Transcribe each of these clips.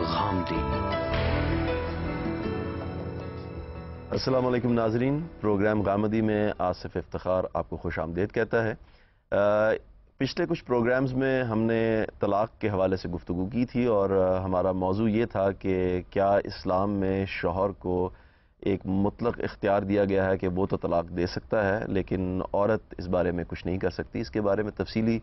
غامدی۔ السلام علیکم ناظرین، پروگرام غامدی میں آصف افتخار آپ کو خوش آمدید کہتا ہے۔ پچھلے کچھ پروگرامز میں ہم نے طلاق کے حوالے سے گفتگو کی تھی اور ہمارا موضوع یہ تھا کہ کیا اسلام میں شوہر کو ایک مطلق اختیار دیا گیا ہے کہ وہ تو طلاق دے سکتا ہے لیکن عورت اس بارے میں کچھ نہیں کر سکتی۔ اس کے بارے میں تفصیلی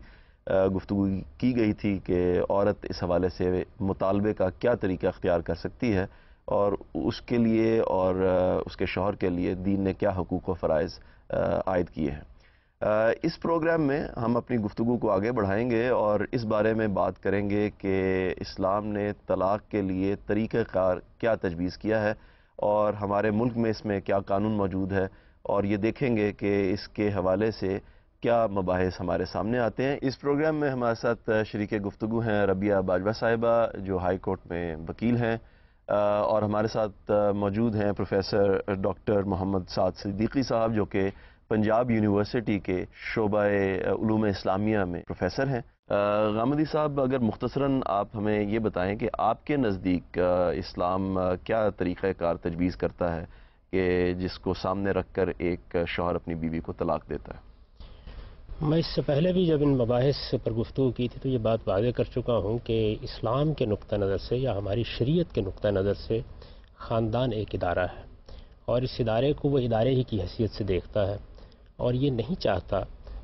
گفتگو کی گئی تھی کہ عورت اس حوالے سے مطالبے کا کیا طریقہ اختیار کر سکتی ہے اور اس کے لیے اور اس کے شوہر کے لیے دین نے کیا حقوق و فرائض عائد کیے ہیں۔ اس پروگرام میں ہم اپنی گفتگو کو آگے بڑھائیں گے اور اس بارے میں بات کریں گے کہ اسلام نے طلاق کے لیے طریقہ کار کیا تجویز کیا ہے اور ہمارے ملک میں اس میں کیا قانون موجود ہے، اور یہ دیکھیں گے کہ اس کے حوالے سے کیا مباحث ہمارے سامنے آتے ہیں۔ اس پروگرام میں ہمارے ساتھ شریک گفتگو ہیں ربیہ باجوہ صاحبہ جو ہائی کورٹ میں وکیل ہیں، اور ہمارے ساتھ موجود ہیں پروفیسر ڈاکٹر محمد سعد صدیقی صاحب جو کہ پنجاب یونیورسٹی کے شعبہ علوم اسلامیہ میں پروفیسر ہیں۔ غامدی صاحب، اگر مختصراً آپ ہمیں یہ بتائیں کہ آپ کے نزدیک اسلام کیا طریقہ کار تجویز کرتا ہے کہ جس کو سامنے رکھ کر ایک شوہر اپنی بیوی کو طلاق دیتا ہے؟ میں اس سے پہلے بھی جب ان مباحث پر گفتگو کی تھی تو یہ بات واضح کر چکا ہوں کہ اسلام کے نقطہ نظر سے یا ہماری شریعت کے نقطہ نظر سے خاندان ایک ادارہ ہے اور اس ادارے کو وہ ادارے ہی کی حیثیت سے دیکھتا ہے اور یہ نہیں چاہتا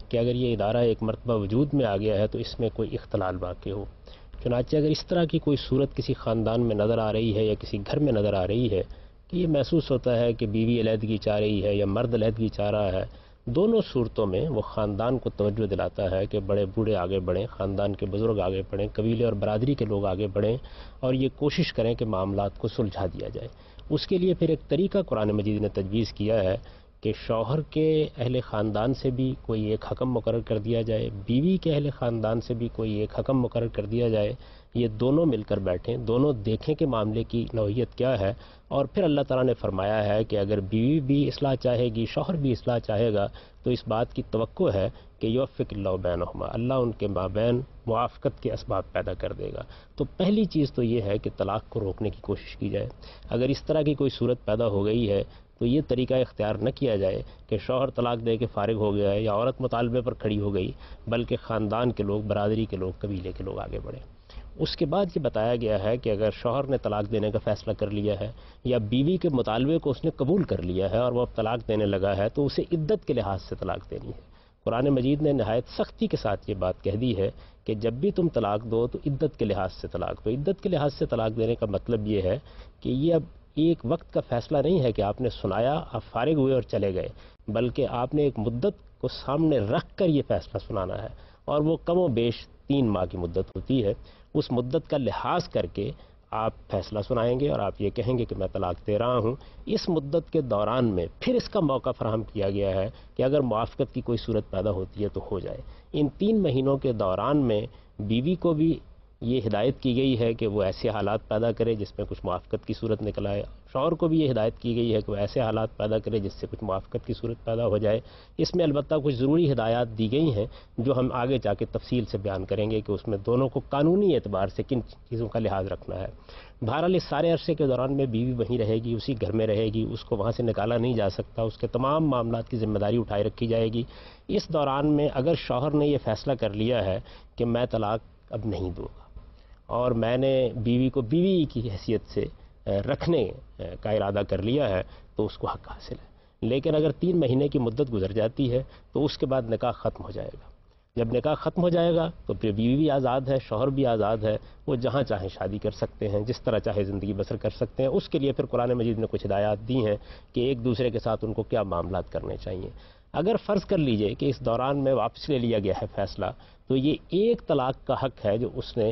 کہ اگر یہ ادارہ ایک مرتبہ وجود میں آ گیا ہے تو اس میں کوئی اختلال واقع ہو۔ چنانچہ اگر اس طرح کی کوئی صورت کسی خاندان میں نظر آ رہی ہے یا کسی گھر میں نظر آ رہی ہے کہ یہ محسوس ہوتا ہے کہ بیوی علیحدگی چاہ رہی ہے یا مرد علیحدگی چاہ رہا ہے، دونوں صورتوں میں وہ خاندان کو توجہ دلاتا ہے کہ بڑے بوڑھے آگے بڑھیں، خاندان کے بزرگ آگے بڑھیں، قبیلے اور برادری کے لوگ آگے بڑھیں اور یہ کوشش کریں کہ معاملات کو سلجھا دیا جائے۔ اس کے لیے پھر ایک طریقہ قرآن مجید نے تجویز کیا ہے کہ شوہر کے اہل خاندان سے بھی کوئی ایک حکم مقرر کر دیا جائے، بیوی کے اہل خاندان سے بھی کوئی ایک حکم مقرر کر دیا جائے، یہ دونوں مل کر بیٹھیں، دونوں دیکھیں کہ معاملے کی نوعیت کیا ہے، اور پھر اللہ تعالیٰ نے فرمایا ہے کہ اگر بیوی بھی اصلاح چاہے گی، شوہر بھی اصلاح چاہے گا تو اس بات کی توقع ہے کہ یوفق اللہ بینہما، اللہ ان کے مابین موافقت کے اسباب پیدا کر دے گا۔ تو پہلی چیز تو یہ ہے کہ طلاق کو روکنے کی کوشش کی جائے۔ اگر اس طرح کی کوئی صورت پیدا ہو گئی ہے تو یہ طریقہ اختیار نہ کیا جائے کہ شوہر طلاق دے کے فارغ ہو گیا ہے یا عورت مطالبے پر کھڑی ہو گئی، بلکہ خاندان کے لوگ، برادری کے لوگ، قبیلے کے لوگ آگے بڑھیں۔ اس کے بعد یہ بتایا گیا ہے کہ اگر شوہر نے طلاق دینے کا فیصلہ کر لیا ہے یا بیوی کے مطالبے کو اس نے قبول کر لیا ہے اور وہ اب طلاق دینے لگا ہے تو اسے عدت کے لحاظ سے طلاق دینی ہے۔ قرآن مجید نے نہایت سختی کے ساتھ یہ بات کہہ دی ہے کہ جب بھی تم طلاق دو تو عدت کے لحاظ سے طلاق دو۔ عدت کے لحاظ سے طلاق دینے کا مطلب یہ ہے کہ یہ اب ایک وقت کا فیصلہ نہیں ہے کہ آپ نے سنایا، آپ فارغ ہوئے اور چلے گئے، بلکہ آپ نے ایک مدت کو سامنے رکھ کر یہ فیصلہ سنانا ہے، اور وہ کم و بیش 3 ماہ کی مدت ہوتی ہے۔ اس مدت کا لحاظ کر کے آپ فیصلہ سنائیں گے اور آپ یہ کہیں گے کہ میں طلاق دے رہا ہوں۔ اس مدت کے دوران میں پھر اس کا موقع فراہم کیا گیا ہے کہ اگر موافقت کی کوئی صورت پیدا ہوتی ہے تو ہو جائے۔ ان 3 مہینوں کے دوران میں بیوی کو بھی یہ ہدایت کی گئی ہے کہ وہ ایسے حالات پیدا کرے جس میں کچھ موافقت کی صورت نکل آئے، شوہر کو بھی یہ ہدایت کی گئی ہے کہ وہ ایسے حالات پیدا کرے جس سے کچھ موافقت کی صورت پیدا ہو جائے۔ اس میں البتہ کچھ ضروری ہدایات دی گئی ہیں جو ہم آگے جا کے تفصیل سے بیان کریں گے کہ اس میں دونوں کو قانونی اعتبار سے کن چیزوں کا لحاظ رکھنا ہے۔ بہرحال اس سارے عرصے کے دوران میں بیوی وہیں رہے گی، اسی گھر میں رہے گی، اس کو وہاں سے نکالا نہیں جا سکتا، اس کے تمام معاملات کی ذمہ داری اٹھائے رکھی جائے گی۔ اس دوران میں اگر شوہر نے یہ فیصلہ کر لیا ہے کہ میں طلاق اب نہیں دوں گا اور میں نے بیوی کو بیوی کی حیثیت سے رکھنے کا ارادہ کر لیا ہے تو اس کو حق حاصل ہے۔ لیکن اگر 3 مہینے کی مدت گزر جاتی ہے تو اس کے بعد نکاح ختم ہو جائے گا۔ جب نکاح ختم ہو جائے گا تو پھر بیوی بھی آزاد ہے، شوہر بھی آزاد ہے، وہ جہاں چاہیں شادی کر سکتے ہیں، جس طرح چاہے زندگی بسر کر سکتے ہیں۔ اس کے لیے پھر قرآن مجید نے کچھ ہدایات دی ہیں کہ ایک دوسرے کے ساتھ ان کو کیا معاملات کرنے چاہیے۔ اگر فرض کر لیجئے کہ اس دوران میں واپس لے لیا گیا ہے فیصلہ، تو یہ ایک طلاق کا حق ہے جو اس نے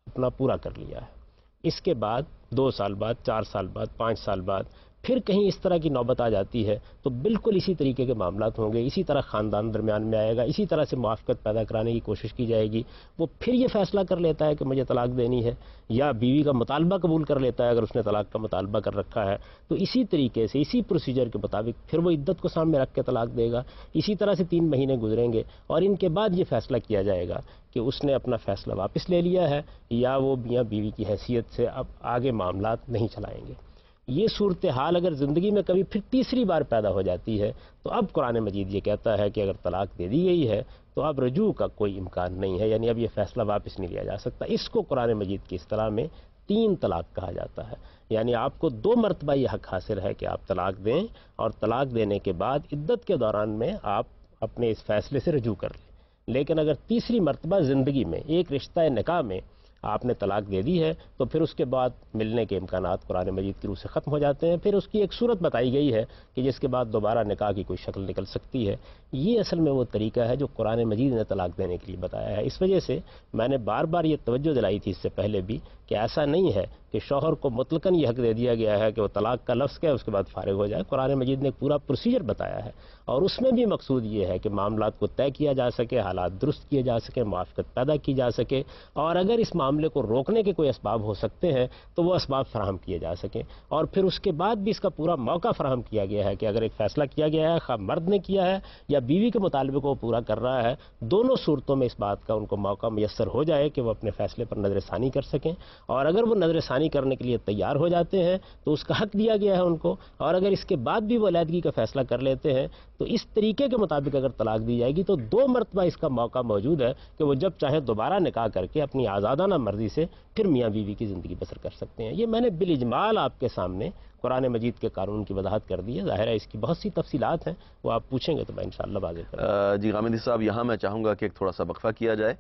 اپنا پورا کر لیا ہے۔ اس کے بعد 2 سال بعد، 4 سال بعد، 5 سال بعد پھر کہیں اس طرح کی نوبت آ جاتی ہے تو بالکل اسی طریقے کے معاملات ہوں گے، اسی طرح خاندان درمیان میں آئے گا، اسی طرح سے موافقت پیدا کرانے کی کوشش کی جائے گی. وہ پھر یہ فیصلہ کر لیتا ہے کہ مجھے طلاق دینی ہے، یا بیوی کا مطالبہ قبول کر لیتا ہے اگر اس نے طلاق کا مطالبہ کر رکھا ہے، تو اسی طریقے سے اسی پروسیجر کے مطابق پھر وہ عدت کو سامنے رکھ کے طلاق دے گا. اسی طرح سے 3 مہینے گزریں گے اور ان کے بعد یہ فیصلہ کیا جائے گا کہ اس نے اپنا فیصلہ واپس لے لیا ہے یا وہ میاں بیوی کی حیثیت سے اب آگے معاملات نہیں چلائیں گے. یہ صورتحال اگر زندگی میں کبھی پھر تیسری بار پیدا ہو جاتی ہے تو اب قرآن مجید یہ کہتا ہے کہ اگر طلاق دے دی گئی ہے تو اب رجوع کا کوئی امکان نہیں ہے، یعنی اب یہ فیصلہ واپس نہیں لیا جا سکتا. اس کو قرآن مجید کی اصطلاح میں 3 طلاق کہا جاتا ہے. یعنی آپ کو 2 مرتبہ یہ حق حاصل ہے کہ آپ طلاق دیں، اور طلاق دینے کے بعد عدت کے دوران میں آپ اپنے اس فیصلے سے رجوع کر لیں. لیکن اگر تیسری مرتبہ زندگی میں ایک رشتہ نکاح میں آپ نے طلاق دے دی ہے تو پھر اس کے بعد ملنے کے امکانات قرآن مجید کی روح سے ختم ہو جاتے ہیں. پھر اس کی ایک صورت بتائی گئی ہے کہ جس کے بعد دوبارہ نکاح کی کوئی شکل نکل سکتی ہے. یہ اصل میں وہ طریقہ ہے جو قرآن مجید نے طلاق دینے کے لیے بتایا ہے. اس وجہ سے میں نے بار بار یہ توجہ دلائی تھی اس سے پہلے بھی کہ ایسا نہیں ہے کہ شوہر کو مطلقاً یہ حق دے دیا گیا ہے کہ وہ طلاق کا لفظ کہے اس کے بعد فارغ ہو جائے. قرآن مجید نے ایک پورا پروسیجر بتایا ہے اور اس میں بھی مقصود یہ ہے کہ معاملات کو طے کیا جا سکے، حالات درست کیے جا سکے، موافقت پیدا کی جا سکے، اور اگر اس معاملے کو روکنے کے کوئی اسباب ہو سکتے ہیں تو وہ اسباب فراہم کیے جا سکیں. اور پھر اس کے بعد بھی اس کا پورا موقع فراہم کیا گیا ہے کہ اگر ایک فیصلہ کیا گیا ہے، خواہ مرد نے کیا ہے یا بیوی کے مطالبے کو وہ پورا کر رہا ہے، دونوں صورتوں میں اس بات کا ان کو موقع میسر ہو جائے کہ وہ اپنے فیصلے پر نظر ثانی کر سکیں. اور اگر وہ نظر ثانی کرنے کے لیے تیار ہو جاتے ہیں تو اس کا حق دیا گیا ہے ان کو، اور اگر اس کے بعد بھی وہ علیحدگی کا فیصلہ کر لیتے ہیں تو اس طریقے کے مطابق اگر طلاق دی جائے گی تو 2 مرتبہ اس کا موقع موجود ہے کہ وہ جب چاہے دوبارہ نکاح کر کے اپنی آزادانہ مرضی سے پھر میاں بیوی کی زندگی بسر کر سکتے ہیں. یہ میں نے بالاجمال آپ کے سامنے قرآن مجید کے قانون کی وضاحت کر دی ہے. ظاہر ہے اس کی بہت سی تفصیلات ہیں، وہ آپ پوچھیں گے تو میں انشاءاللہ واضح کروں گا. جی غامدی صاحب، یہاں میں چاہوں گا کہ ایک تھوڑا سا وقفہ کیا جائے.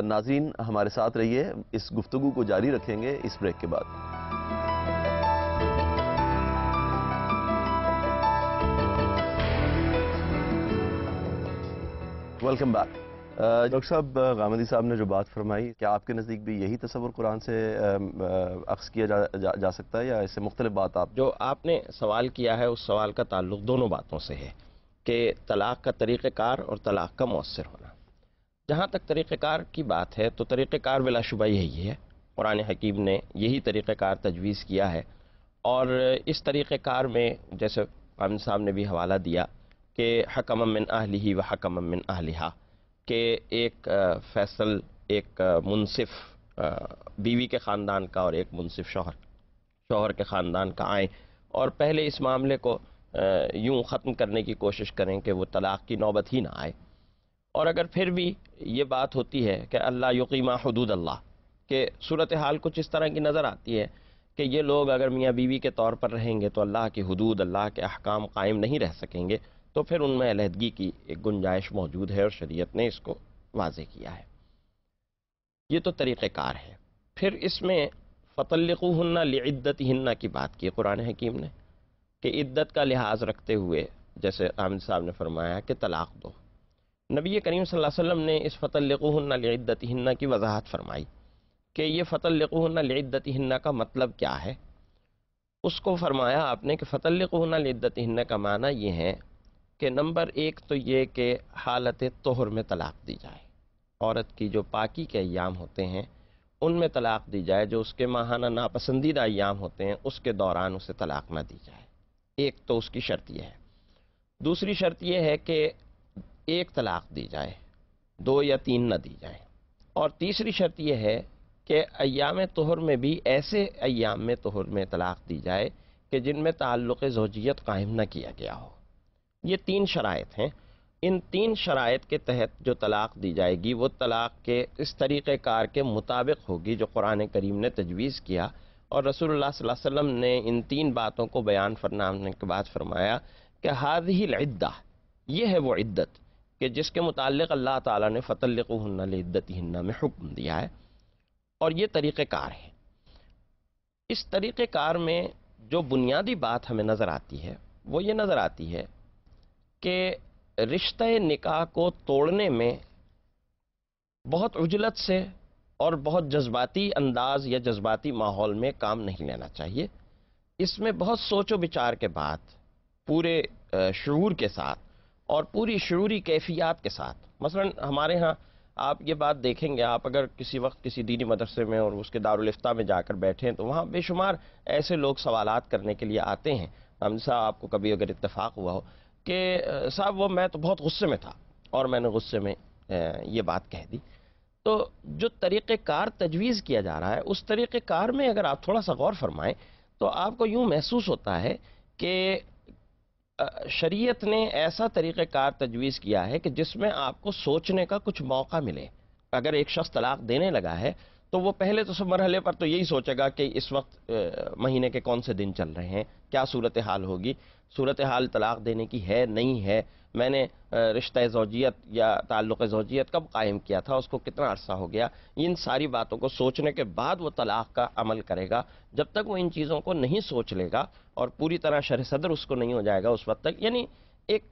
ناظرین ہمارے ساتھ رہیے، اس گفتگو کو جاری رکھیں گے اس بریک کے بعد. Welcome back. ڈاکٹر صاحب، غامدی صاحب نے جو بات فرمائی، کیا آپ کے نزدیک بھی یہی تصور قرآن سے اخذ کیا جا سکتا ہے یا اس سے مختلف بات؟ آپ جو آپ نے سوال کیا ہے اس سوال کا تعلق دونوں باتوں سے ہے کہ طلاق کا طریقہ کار اور طلاق کا مؤثر ہونا. جہاں تک طریقہ کار کی بات ہے تو طریقہ کار بلا شبہ یہی ہے. قرآن حکیم نے یہی طریقہ کار تجویز کیا ہے، اور اس طریقہ کار میں جیسے غامدی صاحب نے بھی حوالہ دیا کہ حکم من اہلہ و حکم من اہلہا، کہ ایک فیصل، ایک منصف بیوی کے خاندان کا اور ایک منصف شوہر کے خاندان کا آئیں اور پہلے اس معاملے کو یوں ختم کرنے کی کوشش کریں کہ وہ طلاق کی نوبت ہی نہ آئے. اور اگر پھر بھی یہ بات ہوتی ہے کہ اللہ یقیم حدود اللہ، کہ صورتحال کچھ اس طرح کی نظر آتی ہے کہ یہ لوگ اگر میاں بیوی کے طور پر رہیں گے تو اللہ کی حدود، اللہ کے احکام قائم نہیں رہ سکیں گے، تو پھر ان میں علیحدگی کی ایک گنجائش موجود ہے اور شریعت نے اس کو واضح کیا ہے. یہ تو طریقہ کار ہے. پھر اس میں فطلقوہن لعدتہن کی بات کی قرآن حکیم نے کہ عدت کا لحاظ رکھتے ہوئے، جیسے غامدی صاحب نے فرمایا کہ طلاق دو. نبی کریم صلی اللہ علیہ وسلم نے اس فطلقوہن لعدتہن کی وضاحت فرمائی کہ یہ فطلقوہن لعدتہن کا مطلب کیا ہے. اس کو فرمایا آپ نے کہ فطلقوہن لعدتہن کا معنی یہ ہے کہ نمبر 1 تو یہ کہ حالت طہر میں طلاق دی جائے. عورت کی جو پاکی کے ایام ہوتے ہیں ان میں طلاق دی جائے، جو اس کے ماہانہ ناپسندیدہ ایام ہوتے ہیں اس کے دوران اسے طلاق نہ دی جائے. ایک تو اس کی شرط یہ ہے. دوسری شرط یہ ہے کہ 1 طلاق دی جائے، 2 یا 3 نہ دی جائیں. اور تیسری شرط یہ ہے کہ ایام طہر میں بھی ایسے ایام میں طہر میں طلاق دی جائے کہ جن میں تعلق زوجیت قائم نہ کیا گیا ہو. یہ 3 شرائط ہیں. ان 3 شرائط کے تحت جو طلاق دی جائے گی وہ طلاق کے اس طریقہ کار کے مطابق ہوگی جو قرآن کریم نے تجویز کیا، اور رسول اللہ صلی اللہ علیہ وسلم نے ان 3 باتوں کو بیان فرمانے کے بعد فرمایا کہ ہذہ العدہ، یہ ہے وہ عدت کہ جس کے متعلق اللہ تعالیٰ نے فطلقوہن لعدتہن میں حکم دیا ہے، اور یہ طریقہ کار ہے. اس طریقہ کار میں جو بنیادی بات ہمیں نظر آتی ہے وہ یہ نظر آتی ہے کہ رشتہ نکاح کو توڑنے میں بہت عجلت سے اور بہت جذباتی انداز یا جذباتی ماحول میں کام نہیں لینا چاہیے. اس میں بہت سوچ و بچار کے بعد پورے شعور کے ساتھ اور پوری شعوری کیفیات کے ساتھ، مثلا ہمارے ہاں آپ یہ بات دیکھیں گے، آپ اگر کسی وقت کسی دینی مدرسے میں اور اس کے دارالافتاء میں جا کر بیٹھیں تو وہاں بے شمار ایسے لوگ سوالات کرنے کے لیے آتے ہیں. ہم صاحب آپ کو کبھی اگر اتفاق ہوا ہو کہ صاحب وہ میں تو بہت غصے میں تھا اور میں نے غصے میں یہ بات کہہ دی. تو جو طریقہ کار تجویز کیا جا رہا ہے اس طریقہ کار میں اگر آپ تھوڑا سا غور فرمائیں تو آپ کو یوں محسوس ہوتا ہے کہ شریعت نے ایسا طریقہ کار تجویز کیا ہے کہ جس میں آپ کو سوچنے کا کچھ موقع ملے. اگر ایک شخص طلاق دینے لگا ہے تو وہ پہلے تو مرحلے پر تو یہی سوچے گا کہ اس وقت مہینے کے کون سے دن چل رہے ہیں، کیا صورتحال ہوگی، صورتحال طلاق دینے کی ہے نہیں ہے، میں نے رشتہ زوجیت یا تعلق زوجیت کب قائم کیا تھا، اس کو کتنا عرصہ ہو گیا. ان ساری باتوں کو سوچنے کے بعد وہ طلاق کا عمل کرے گا. جب تک وہ ان چیزوں کو نہیں سوچ لے گا اور پوری طرح شرح صدر اس کو نہیں ہو جائے گا اس وقت تک، یعنی ایک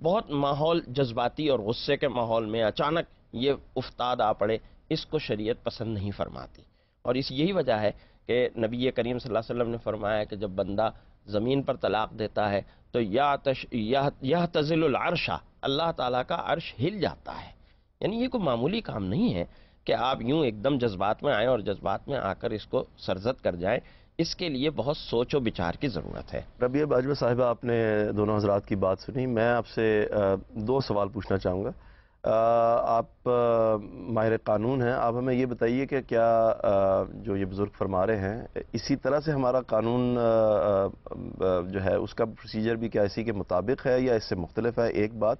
بہت ماحول جذباتی اور غصے کے ماحول میں اچانک یہ افتاد آ پڑے، اس کو شریعت پسند نہیں فرماتی. اور اس یہی وجہ ہے کہ نبی کریم صلی اللہ علیہ وسلم نے فرمایا کہ جب بندہ زمین پر طلاق دیتا ہے تو یہتزل العرش، اللہ تعالیٰ کا عرش ہل جاتا ہے. یعنی یہ کوئی معمولی کام نہیں ہے کہ آپ یوں ایک دم جذبات میں آئیں اور جذبات میں آ کر اس کو سرزد کر جائیں. اس کے لیے بہت سوچ و بچار کی ضرورت ہے. ربیہ باجوہ صاحبہ، آپ نے دونوں حضرات کی بات سنی. میں آپ سے دو سوال پوچھنا چاہوں گا. آپ ماہر قانون ہیں، آپ ہمیں یہ بتائیے کہ کیا جو یہ بزرگ فرما رہے ہیں اسی طرح سے ہمارا قانون جو ہے اس کا پروسیجر بھی کیا اسی کے مطابق ہے یا اس سے مختلف ہے؟ ایک بات.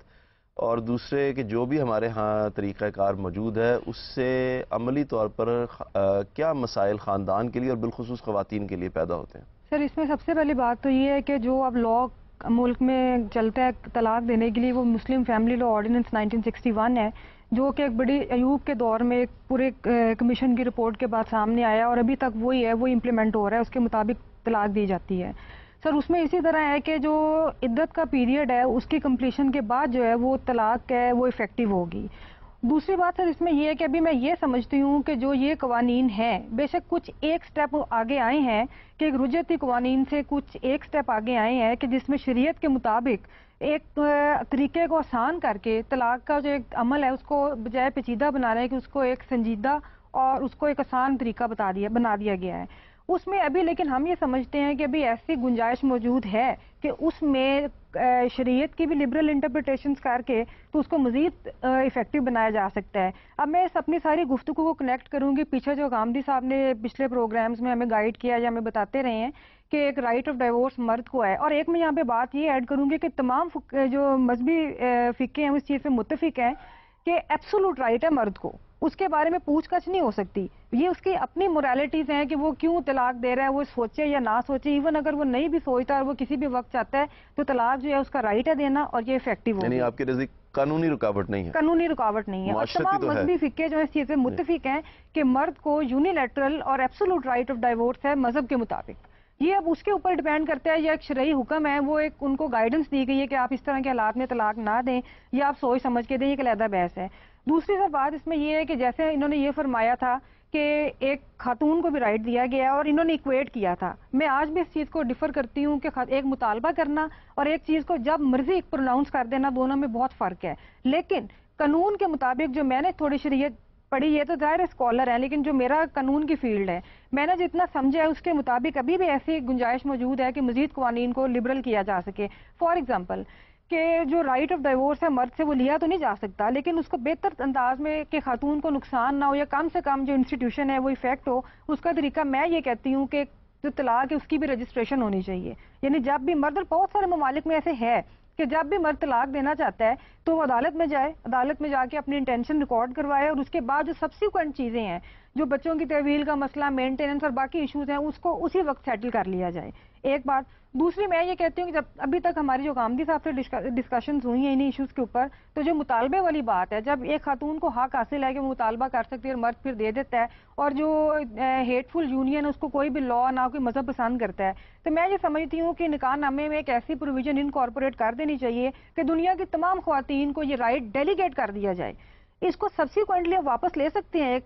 اور دوسرے کہ جو بھی ہمارے ہاں طریقہ کار موجود ہے اس سے عملی طور پر کیا مسائل خاندان کے لیے اور بالخصوص خواتین کے لیے پیدا ہوتے ہیں؟ سر اس میں سب سے پہلی بات تو یہ ہے کہ جو اب لا ملک میں چلتا ہے طلاق دینے کے لیے، وہ مسلم فیملی لا آرڈیننس 1961 ہے، جو کہ ایک بڑی ایوب کے دور میں ایک پورے کمیشن کی رپورٹ کے بعد سامنے آیا اور ابھی تک وہی ہے، وہ امپلیمنٹ ہو رہا ہے، اس کے مطابق طلاق دی جاتی ہے. سر اس میں اسی طرح ہے کہ جو عدت کا پیریڈ ہے اس کی کمپلیشن کے بعد جو ہے وہ طلاق ہے وہ افیکٹو ہوگی. دوسری بات سر اس میں یہ ہے کہ ابھی میں یہ سمجھتی ہوں کہ جو یہ قوانین ہیں بے شک کچھ ایک سٹیپ آگے آئے ہیں کہ ایک رجعتی قوانین سے کچھ ایک سٹیپ آگے آئے ہیں کہ جس میں شریعت کے مطابق ایک طریقے کو آسان کر کے طلاق کا جو ایک عمل ہے اس کو بجائے پیچیدہ بنا رہے ہیں کہ اس کو ایک سنجیدہ اور اس کو ایک آسان طریقہ بنا دیا گیا ہے. اس میں ابھی لیکن ہم یہ سمجھتے ہیں کہ ابھی ایسی گنجائش موجود ہے کہ اس میں شریعت کی بھی لبرل انٹرپریٹیشنز کر کے تو اس کو مزید افیکٹو بنایا جا سکتا ہے. اب میں اس اپنی ساری گفتگو کو کنیکٹ کروں گی پیچھے جو غامدی صاحب نے پچھلے پروگرامز میں ہمیں گائیڈ کیا یا ہمیں بتاتے رہے ہیں کہ ایک رائٹ آف ڈائیورس مرد کو ہے. اور ایک میں یہاں پہ بات یہ ایڈ کروں گی کہ تمام جو مذہبی فقہ ہیں اس چیز پہ متفق ہیں کہ ایبسولوٹ رائٹ ہے مرد کو، اس کے بارے میں پوچھ گچھ نہیں ہو سکتی. یہ اس کی اپنی موریلٹیز ہیں کہ وہ کیوں طلاق دے رہا ہے، وہ سوچے یا نہ سوچے. ایون اگر وہ نہیں بھی سوچتا اور وہ کسی بھی وقت چاہتا ہے تو طلاق جو ہے اس کا رائٹ ہے دینا اور یہ افیکٹو ہوگی. یعنی آپ کے نزدیک قانونی رکاوٹ نہیں ہے؟ قانونی رکاوٹ نہیں ہے. اور تمام مذہبی فقہ جو اس چیز سے متفق ہیں کہ مرد کو یونیلیٹرل اور ایبسولوٹ رائٹ آف ڈائیورس ہے مذہب کے مطابق. یہ اب اس کے اوپر ڈیپینڈ کرتا ہے، یہ ایک شرعی حکم ہے، وہ ایک ان کو گائیڈنس دی گئی ہے کہ آپ اس طرح کے حالات میں طلاق نہ دیں یا آپ سوچ سمجھ کے دیں، یہ ایک علیحدہ بحث ہے. دوسری سر بات اس میں یہ ہے کہ جیسے انہوں نے یہ فرمایا تھا کہ ایک خاتون کو بھی رائٹ دیا گیا ہے اور انہوں نے ایکویٹ کیا تھا. میں آج بھی اس چیز کو ڈیفر کرتی ہوں کہ ایک مطالبہ کرنا اور ایک چیز کو جب مرضی پروناؤنس کر دینا، دونوں میں بہت فرق ہے. لیکن قانون کے مطابق جو میں نے تھوڑی شریعت پڑھی، یہ تو ظاہر اسکالر ہے لیکن جو میرا قانون کی فیلڈ ہے میں نے جتنا سمجھا ہے اس کے مطابق ابھی بھی ایسی گنجائش موجود ہے کہ مزید قوانین کو لبرل کیا جا سکے. فار ایگزامپل کہ جو رائٹ آف ڈائیورس ہے مرد سے وہ لیا تو نہیں جا سکتا، لیکن اس کو بہتر انداز میں کہ خاتون کو نقصان نہ ہو یا کم سے کم جو انسٹیٹیوشن ہے وہ افیکٹ ہو، اس کا طریقہ میں یہ کہتی ہوں کہ جو طلاق ہے اس کی بھی رجسٹریشن ہونی چاہیے. یعنی جب بھی مرد، اور بہت سارے ممالک میں ایسے ہے کہ جب بھی مرد طلاق دینا چاہتا ہے تو وہ عدالت میں جائے، عدالت میں جا کے اپنی انٹینشن ریکارڈ کروائے اور اس کے بعد جو سبسیکوینٹ چیزیں ہیں، جو بچوں کی تحویل کا مسئلہ، مینٹیننس اور باقی ایشوز ہیں، اس کو اسی وقت سیٹل کر لیا جائے. ایک بات. دوسری میں یہ کہتی ہوں کہ جب ابھی تک ہماری جو غامدی صاحب سے ڈسکشنز ہوئی ہیں انہیں ایشوز کے اوپر، تو جو مطالبے والی بات ہے، جب ایک خاتون کو حق حاصل ہے کہ وہ مطالبہ کر سکتی ہے اور مرد پھر دے دیتا ہے، اور جو ہیٹ فل یونین اس کو کوئی بھی لا نہ کوئی مذہب پسند کرتا ہے، تو میں یہ سمجھتی ہوں کہ نکاح نامے میں ایک ایسی پروویژن انکارپوریٹ کر دینی چاہیے کہ دنیا کی تمام خواتین کو یہ رائٹ ڈیلیگیٹ کر دیا جائے. اس کو سبسیکوینٹلی آپ واپس لے سکتے ہیں. ایک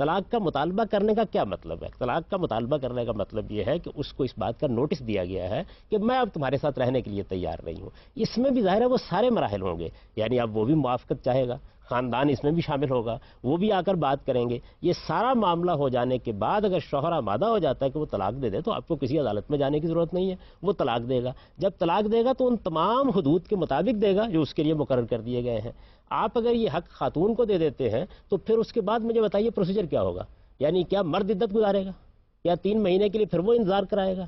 طلاق کا مطالبہ کرنے کا کیا مطلب ہے؟ طلاق کا مطالبہ کرنے کا مطلب یہ ہے کہ اس کو اس بات کا نوٹس دیا گیا ہے کہ میں اب تمہارے ساتھ رہنے کے لیے تیار نہیں ہوں. اس میں بھی ظاہر ہے وہ سارے مراحل ہوں گے، یعنی اب وہ بھی موافقت چاہے گا، خاندان اس میں بھی شامل ہوگا، وہ بھی آ کر بات کریں گے. یہ سارا معاملہ ہو جانے کے بعد اگر شوہر آمادہ ہو جاتا ہے کہ وہ طلاق دے دے تو آپ کو کسی عدالت میں جانے کی ضرورت نہیں ہے، وہ طلاق دے گا. جب طلاق دے گا تو ان تمام حدود کے مطابق دے گا جو اس کے لیے مقرر کر دیے گئے ہیں. آپ اگر یہ حق خاتون کو دے دیتے ہیں تو پھر اس کے بعد مجھے بتائیے پروسیجر کیا ہوگا؟ یعنی کیا مرد عدت گزارے گا یا 3 مہینے کے لیے پھر وہ انتظار کرائے گا؟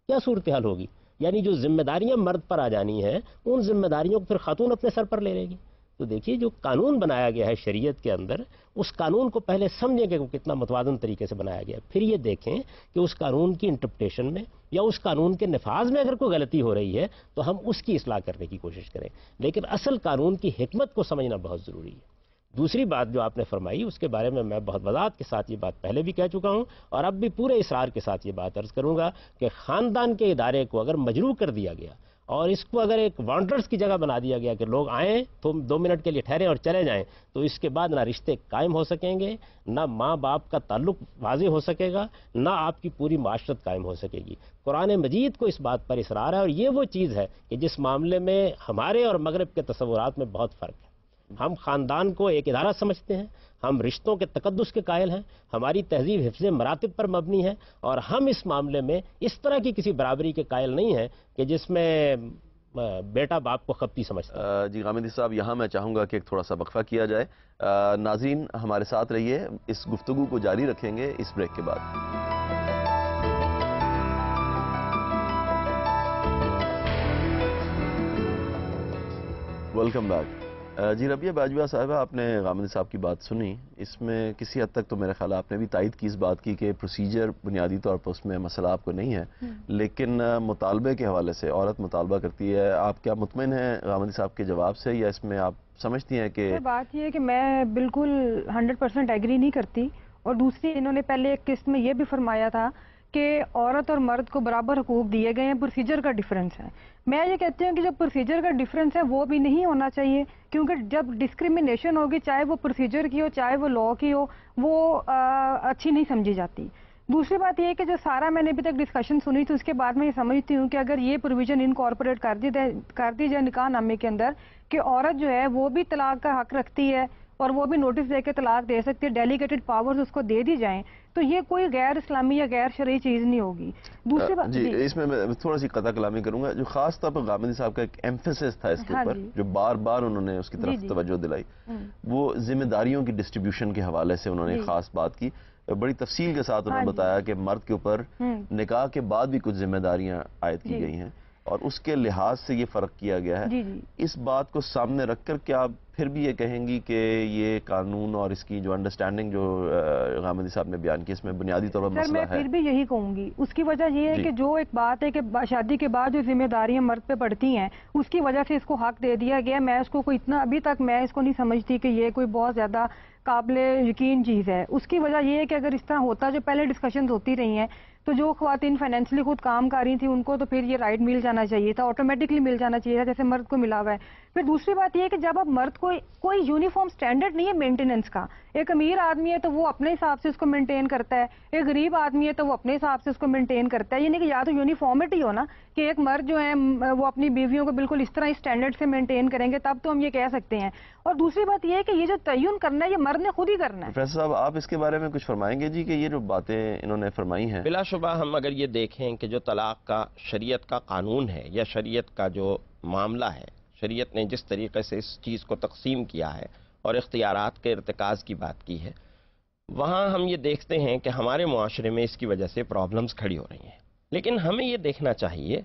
کیا صورتحال ہوگی؟ یعنی جو ذمہ داریاں مرد پر آ جانی ہیں ان ذمہ داریوں کو پھر خاتون اپنے سر پر لے لے گی. تو دیکھیے جو قانون بنایا گیا ہے شریعت کے اندر، اس قانون کو پہلے سمجھیں کہ وہ کتنا متوازن طریقے سے بنایا گیا ہے، پھر یہ دیکھیں کہ اس قانون کی انٹرپریٹیشن میں یا اس قانون کے نفاذ میں اگر کوئی غلطی ہو رہی ہے تو ہم اس کی اصلاح کرنے کی کوشش کریں، لیکن اصل قانون کی حکمت کو سمجھنا بہت ضروری ہے. دوسری بات جو آپ نے فرمائی اس کے بارے میں بہت وضاحت کے ساتھ یہ بات پہلے بھی کہہ چکا ہوں اور اب بھی پورے اصرار کے ساتھ یہ بات عرض کروں گا کہ خاندان کے ادارے کو اگر مجروح کر دیا گیا اور اس کو اگر ایک وانڈرز کی جگہ بنا دیا گیا کہ لوگ آئیں تو 2 منٹ کے لیے ٹھہریں اور چلے جائیں، تو اس کے بعد نہ رشتے قائم ہو سکیں گے، نہ ماں باپ کا تعلق واضح ہو سکے گا، نہ آپ کی پوری معاشرت قائم ہو سکے گی. قرآن مجید کو اس بات پر اصرار ہے اور یہ وہ چیز ہے کہ جس معاملے میں ہمارے اور مغرب کے تصورات میں بہت فرق ہے. ہم خاندان کو ایک ادارہ سمجھتے ہیں، ہم رشتوں کے تقدس کے قائل ہیں، ہماری تہذیب حفظ مراتب پر مبنی ہے اور ہم اس معاملے میں اس طرح کی کسی برابری کے قائل نہیں ہیں کہ جس میں بیٹا باپ کو خپتی سمجھتا ہے. جی غامدی صاحب، یہاں میں چاہوں گا کہ ایک تھوڑا سا وقفہ کیا جائے. ناظرین ہمارے ساتھ رہیے، اس گفتگو کو جاری رکھیں گے اس بریک کے بعد. Welcome back. جی ربیہ باجوہ صاحبہ، آپ نے غامدی صاحب کی بات سنی، اس میں کسی حد تک تو میرے خیال آپ نے بھی تائید کی اس بات کی کہ پروسیجر بنیادی طور پر اس میں مسئلہ آپ کو نہیں ہے، لیکن مطالبے کے حوالے سے عورت مطالبہ کرتی ہے. آپ کیا مطمئن ہیں غامدی صاحب کے جواب سے یا اس میں آپ سمجھتی ہیں کہ بات یہ ہے کہ میں بالکل 100% ایگری نہیں کرتی. اور دوسری انہوں نے پہلے ایک قسط میں یہ بھی فرمایا تھا کہ عورت اور مرد کو برابر حقوق دیے گئے ہیں، پروسیجر کا ڈیفرنس ہے. میں یہ کہتی ہوں کہ جو پروسیجر کا ڈیفرنس ہے وہ بھی نہیں ہونا چاہیے، کیونکہ جب ڈسکریمنیشن ہوگی چاہے وہ پروسیجر کی ہو چاہے وہ لا کی ہو، وہ اچھی نہیں سمجھی جاتی. دوسری بات یہ ہے کہ جو سارا میں نے ابھی تک ڈسکشن سنی تھی اس کے بعد میں یہ سمجھتی ہوں کہ اگر یہ پروویژن انکارپوریٹ کر دی جائے نکاح نامے کے اندر کہ عورت جو ہے وہ بھی طلاق کا حق رکھتی ہے اور وہ بھی نوٹس دے کے طلاق دے سکتی ہے، ڈیلیگیٹڈ پاورز اس کو دے دی جائیں، تو یہ کوئی غیر اسلامی یا غیر شرعی چیز نہیں ہوگی. دوسری بات جی اس میں تھوڑا سی قطع کلامی کروں گا. جو خاص طور پر غامدی صاحب کا ایک ایمفیسس تھا اس کے اوپر، جو بار بار انہوں نے اس کی طرف توجہ دلائی، وہ ذمہ داریوں کی ڈسٹریبیوشن کے حوالے سے انہوں نے خاص بات کی. بڑی تفصیل کے ساتھ انہوں نے بتایا کہ مرد کے اوپر نکاح کے بعد بھی کچھ ذمہ داریاں عائد کی گئی ہیں اور اس کے لحاظ سے یہ فرق کیا گیا ہے. اس بات کو سامنے رکھ کر کیا پھر بھی یہ کہیں گی کہ یہ قانون اور اس کی جو انڈرسٹینڈنگ جو غامدی صاحب نے بیان کی اس میں بنیادی طور پر مسئلہ ہے؟ میں پھر بھی یہی کہوں گی، اس کی وجہ یہ ہے کہ جو ایک بات ہے کہ شادی کے بعد جو ذمہ داریاں مرد پہ پڑتی ہیں اس کی وجہ سے اس کو حق دے دیا گیا. میں اس کو کوئی اتنا ابھی تک میں اس کو نہیں سمجھتی کہ یہ کوئی بہت زیادہ قابل یقین چیز ہے. اس کی وجہ یہ ہے کہ اگر اس طرح ہوتا، جو پہلے ڈسکشنز ہوتی رہی ہیں، تو جو خواتین فائنینشلی خود کام کر رہی تھیں ان کو تو پھر یہ رائٹ مل جانا چاہیے تھا، آٹومیٹکلی مل جانا چاہیے تھا جیسے مرد کو ملا ہوا ہے. پھر دوسری بات یہ ہے کہ جب اب مرد کو کوئی یونیفارم سٹینڈرڈ نہیں ہے مینٹیننس کا، ایک امیر آدمی ہے تو وہ اپنے حساب سے اس کو مینٹین کرتا ہے، ایک غریب آدمی ہے تو وہ اپنے حساب سے اس کو مینٹین کرتا ہے. یعنی کہ یا تو یونیفارمٹی ہو نا کہ ایک مرد جو ہیں وہ اپنی بیویوں کو بالکل اس طرح اسٹینڈرڈ سے مینٹین کریں گے تب تو ہم یہ کہہ سکتے ہیں. اور دوسری بات یہ ہے کہ یہ جو تعین کرنا ہے یہ مرد نے خود ہی کرنا ہے. پروفیسر صاحب آپ اس کے بارے میں کچھ فرمائیں گے جی کہ یہ جو باتیں انہوں نے فرمائی ہیں؟ بلا شبہ ہم اگر یہ دیکھیں کہ جو طلاق کا شریعت کا قانون ہے یا شریعت کا جو معاملہ ہے، شریعت نے جس طریقے سے اس چیز کو تقسیم کیا ہے اور اختیارات کے ارتکاز کی بات کی ہے، وہاں ہم یہ دیکھتے ہیں کہ ہمارے معاشرے میں اس کی وجہ سے پرابلمز کھڑی ہو رہی ہیں. لیکن ہمیں یہ دیکھنا چاہیے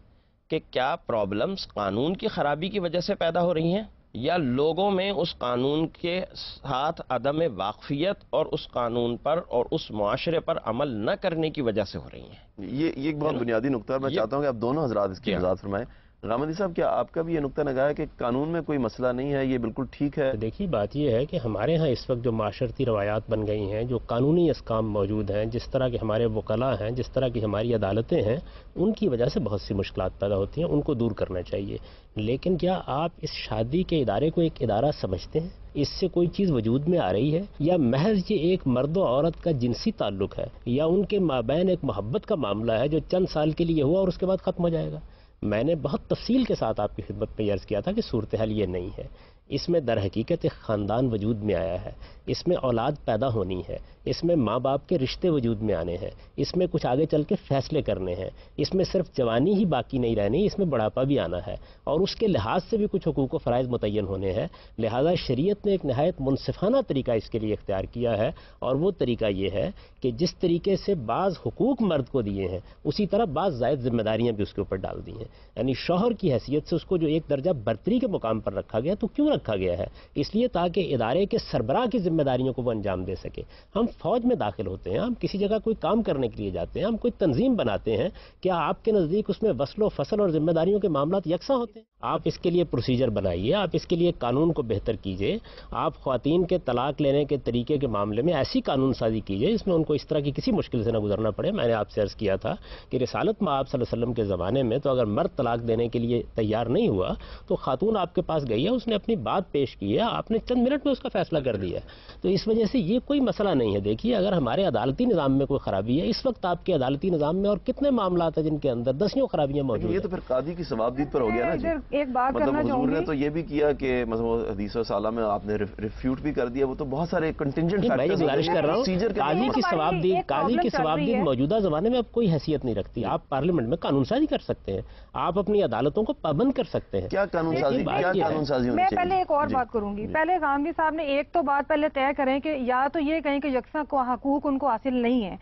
کہ کیا پرابلمز قانون کی خرابی کی وجہ سے پیدا ہو رہی ہیں یا لوگوں میں اس قانون کے ساتھ عدم واقفیت اور اس قانون پر اور اس معاشرے پر عمل نہ کرنے کی وجہ سے ہو رہی ہیں. یہ ایک بہت بنیادی نقطہ ہے. میں چاہتا ہوں کہ آپ دونوں حضرات اس کی وضاحت فرمائیں. غامدی صاحب کیا آپ کا بھی یہ نقطہ نگاہ ہے کہ قانون میں کوئی مسئلہ نہیں ہے, یہ بالکل ٹھیک ہے؟ دیکھیے بات یہ ہے کہ ہمارے ہاں اس وقت جو معاشرتی روایات بن گئی ہیں, جو قانونی احکام موجود ہیں, جس طرح کے ہمارے وکلاء ہیں, جس طرح کی ہماری عدالتیں ہیں, ان کی وجہ سے بہت سی مشکلات پیدا ہوتی ہیں, ان کو دور کرنا چاہیے. لیکن کیا آپ اس شادی کے ادارے کو ایک ادارہ سمجھتے ہیں؟ اس سے کوئی چیز وجود میں آ رہی ہے, یا محض یہ ایک مرد و عورت کا جنسی تعلق ہے, یا ان کے مابین ایک محبت کا معاملہ ہے جو چند سال کے لیے ہوا اور اس کے بعد ختم ہو جائے گا؟ میں نے بہت تفصیل کے ساتھ آپ کی خدمت میں عرض کیا تھا کہ صورتحال یہ نہیں ہے. اس میں در حقیقت ایک خاندان وجود میں آیا ہے, اس میں اولاد پیدا ہونی ہے, اس میں ماں باپ کے رشتے وجود میں آنے ہیں, اس میں کچھ آگے چل کے فیصلے کرنے ہیں, اس میں صرف جوانی ہی باقی نہیں رہنی, اس میں بڑھاپا بھی آنا ہے, اور اس کے لحاظ سے بھی کچھ حقوق و فرائض متعین ہونے ہیں. لہذا شریعت نے ایک نہایت منصفانہ طریقہ اس کے لیے اختیار کیا ہے, اور وہ طریقہ یہ ہے کہ جس طریقے سے بعض حقوق مرد کو دیے ہیں, اسی طرح بعض زائد ذمہ داریاں بھی اس کے اوپر ڈال دی ہیں. یعنی شوہر کی حیثیت سے اس کو جو ایک درجہ برتری کے مقام پر رکھا گیا, تو کیوں رکھا گیا ہے؟ اس لیے تاکہ ادارے کے سربراہ کی ذمہ داریوں کو وہ انجام دے سکے. ہم فوج میں داخل ہوتے ہیں, ہم کسی جگہ کوئی کام کرنے کے لیے جاتے ہیں, ہم کوئی تنظیم بناتے ہیں, کیا آپ کے نزدیک اس میں وصل و فصل اور ذمہ داریوں کے معاملات یکساں ہوتے ہیں؟ آپ اس کے لیے پروسیجر بنائیے, آپ اس کے لیے قانون کو بہتر کیجیے, آپ خواتین کے طلاق لینے کے طریقے کے معاملے میں ایسی قانون سازی کیجیے جس میں ان کو اس طرح کی کسی مشکل سے نہ گزرنا پڑے. میں نے آپ سے عرض کیا تھا کہ رسالت مآب صلی اللہ علیہ وسلم کے زمانے میں تو اگر مرد طلاق دینے کے لیے تیار نہیں ہوا تو خاتون آپ کے پاس گئی ہے, اس نے اپنی بات پیش کی ہے, آپ نے چند منٹ میں اس کا فیصلہ کر دیا. تو اس وجہ سے یہ کوئی مسئلہ نہیں ہے. دیکھیے اگر ہمارے عدالتی نظام میں کوئی خرابی ہے, اس وقت آپ کے عدالتی نظام میں اور کتنے معاملات ہیں جن کے اندر دسیوں خرابیاں موجود ہیں. یہ تو پھر قاضی کی ثوابدید پر ہو گیا نا جی. ایک بات کرنا حضور نے تو یہ بھی کیا کہ مطلب حدیث و سالہ میں آپ نے ریفیوٹ بھی کر دیا, وہ تو بہت سارے کنٹینجنٹ میں یہ گزارش کر رہا ہوں, قاضی کی ثوابدید موجودہ زمانے میں اب کوئی حیثیت نہیں رکھتی. آپ پارلیمنٹ میں قانون سازی کر سکتے ہیں, آپ اپنی عدالتوں کو پابند کر سکتے ہیں. کیا قانون سازی میں پہلے ایک اور بات کروں گی. پہلے غامدی صاحب نے ایک تو بات پہلے طے کریں کہ یا تو یہ کہیں کہ یکساں حقوق ان کو حاصل نہیں ہے,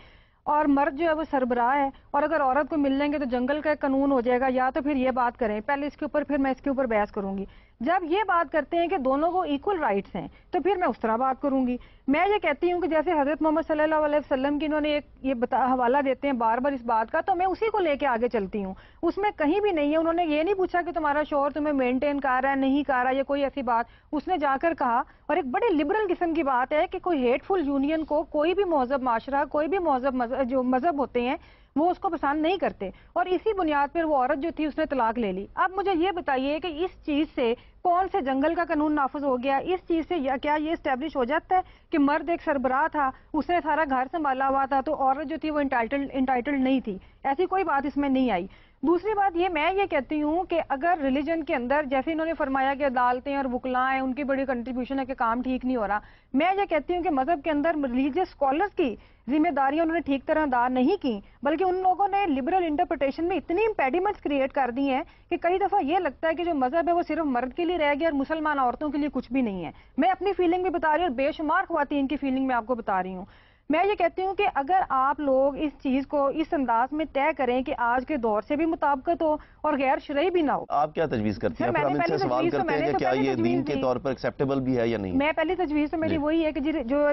اور مرد جو ہے وہ سربراہ ہے, اور اگر عورت کو مل لیں گے تو جنگل کا قانون ہو جائے گا, یا تو پھر یہ بات کریں پہلے اس کے اوپر, پھر میں اس کے اوپر بحث کروں گی. جب یہ بات کرتے ہیں کہ دونوں کو ایکول رائٹس ہیں تو پھر میں اس طرح بات کروں گی. میں یہ کہتی ہوں کہ جیسے حضرت محمد صلی اللہ علیہ وسلم کی انہوں نے ایک حوالہ دیتے ہیں بار بار اس بات کا, تو میں اسی کو لے کے آگے چلتی ہوں. اس میں کہیں بھی نہیں ہے, انہوں نے یہ نہیں پوچھا کہ تمہارا شوہر تمہیں مینٹین کر رہا ہے نہیں کر رہا, یہ کوئی ایسی بات. اس نے جا کر کہا, اور ایک بڑے لبرل قسم کی بات ہے کہ کوئی ہیٹ فل یونین کو کوئی بھی مہذب معاشرہ, کوئی بھی مہذب جو مذہب ہوتے ہیں وہ اس کو پسند نہیں کرتے, اور اسی بنیاد پر وہ عورت جو تھی اس نے طلاق لے لی. اب مجھے یہ بتائیے کہ اس چیز سے کون سے جنگل کا قانون نافذ ہو گیا؟ اس چیز سے کیا یہ اسٹیبلش ہو جاتا ہے کہ مرد ایک سربراہ تھا, اس نے سارا گھر سنبھالا ہوا تھا, تو عورت جو تھی وہ انٹائٹلڈ نہیں تھی؟ ایسی کوئی بات اس میں نہیں آئی. دوسری بات میں یہ کہتی ہوں کہ اگر ریلیجن کے اندر جیسے انہوں نے فرمایا کہ عدالتیں اور وکلاء ہیں ان کی بڑی کنٹریبیوشن ہے کہ کام ٹھیک نہیں ہو رہا, میں یہ کہتی ہوں کہ مذہب کے اندر ریلیجیس اسکالرس کی ذمہ داریاں انہوں نے ٹھیک طرح ادا نہیں کی, بلکہ ان لوگوں نے لبرل انٹرپریٹیشن میں اتنی امپیڈیمنٹس کریٹ کر دی ہیں کہ کئی دفعہ یہ لگتا ہے کہ جو مذہب ہے وہ صرف مرد کے لیے رہ گیا اور مسلمان عورتوں کے لیے کچھ بھی نہیں ہے. میں اپنی فیلنگ بھی بتا رہی ہوں اور بے شمار خواتین کی فیلنگ میں آپ کو بتا رہی ہوں. میں یہ کہتی ہوں کہ اگر آپ لوگ اس چیز کو اس انداز میں طے کریں کہ آج کے دور سے بھی مطابقت ہو اور غیر شرعی بھی نہ ہو. آپ کیا تجویز کرتی ہیں؟ ہم ان سے سوال کرتے ہیں کہ کیا یہ دین کے طور پر ایکسیپٹیبل بھی ہے یا نہیں؟ میں پہلی تجویز تو میری وہی ہے کہ جو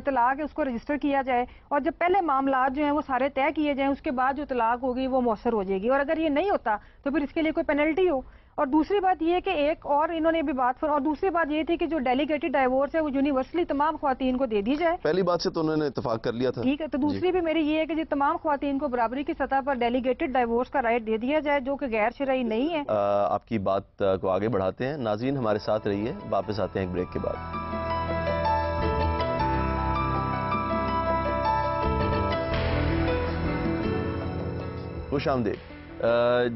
طلاق ہے اس کو رجسٹر کیا جائے, اور جب پہلے معاملات جو ہیں وہ سارے طے کیے جائیں, اس کے بعد جو طلاق ہوگی وہ مؤثر ہو جائے گی, اور اگر یہ نہیں ہوتا تو پھر اس کے لیے کوئی پینلٹی ہو. اور دوسری بات یہ کہ ایک اور انہوں نے بھی بات اور دوسری بات یہ تھی کہ جو ڈیلیگیٹڈ ڈائیورس ہے وہ یونیورسلی تمام خواتین کو دے دی جائے. پہلی بات سے تو انہوں نے اتفاق کر لیا تھا, ٹھیک ہے. تو دوسری بھی میری یہ ہے کہ تمام خواتین کو برابری کی سطح پر ڈیلیگیٹڈ ڈائیورس کا رائٹ دے دیا جائے, جو کہ غیر شرعی نہیں ہے. آپ کی بات کو آگے بڑھاتے ہیں. ناظرین ہمارے ساتھ رہیے, واپس آتے ہیں ایک بریک کے بعد. خوش آمدید.